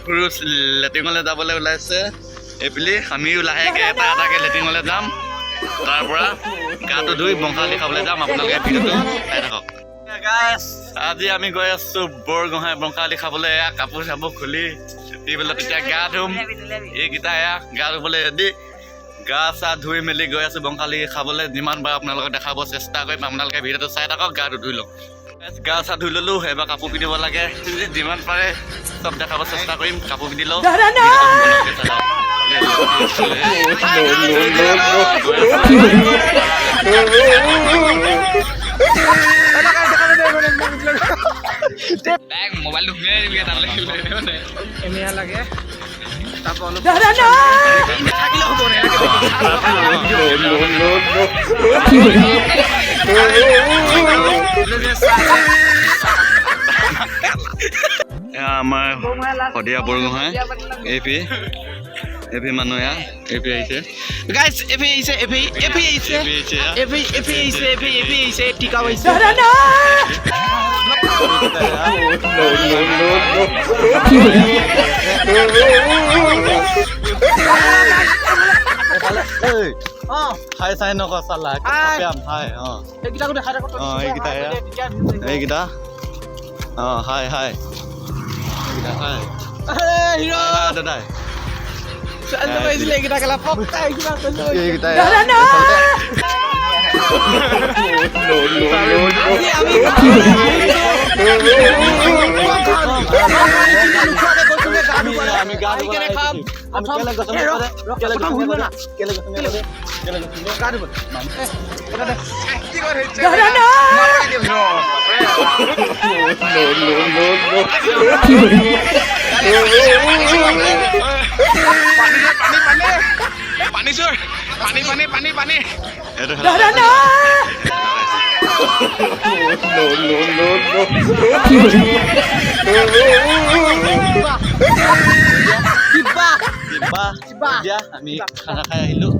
সৰু লেট্ৰিনলৈ যাবলৈ ওলাইছে এইবুলি আমিও লাহেকৈ এটাকৈ লেট্ৰিনলৈ যাম তাৰ পৰা গাটো ধুই বংশালী খাবলৈ যাম আপোনালোকে ভিডিঅ'টো চাই থাকক আজি আমি গৈ আছো বৰগোহাঁই বংশালী খাবলৈ এয়া কাপোৰ চাপোৰ খুলি তেতিয়া গা ধুম এইকেইটা এয়া গা ধুবলৈ ৰেডি গা চা ধুই মেলি গৈ আছো বংশালী খাবলৈ যিমান বাৰ আপোনালোকক দেখাব চেষ্টা কৰিম আপোনালোকে ভিডিঅ'টো চাই থাকক গাটো ধুই লওঁ গা চা ধুই ল'লো এবাৰ কাপোৰ পিন্ধিব লাগে যিমান পাৰে চব দেখাব চেষ্টা কৰিম কাপোৰ পিন্ধি লওঁ মোবাইলটো এনে লাগে আমাৰ শদিয়া বৰগোহাঁই এপি মানুহ এয়া এপি আহিছে গাইস এফি আহিছে টিকা আহিছে হাই চাই নকৰা চালা হাই এইকেইটাকো দেখাই থাকো এইকেইটা হাই হাই হাই হিৰো দাদা এইকেইটা কেলা পক্কা এইকেইটা পানী আমি খানা খাই আহিলো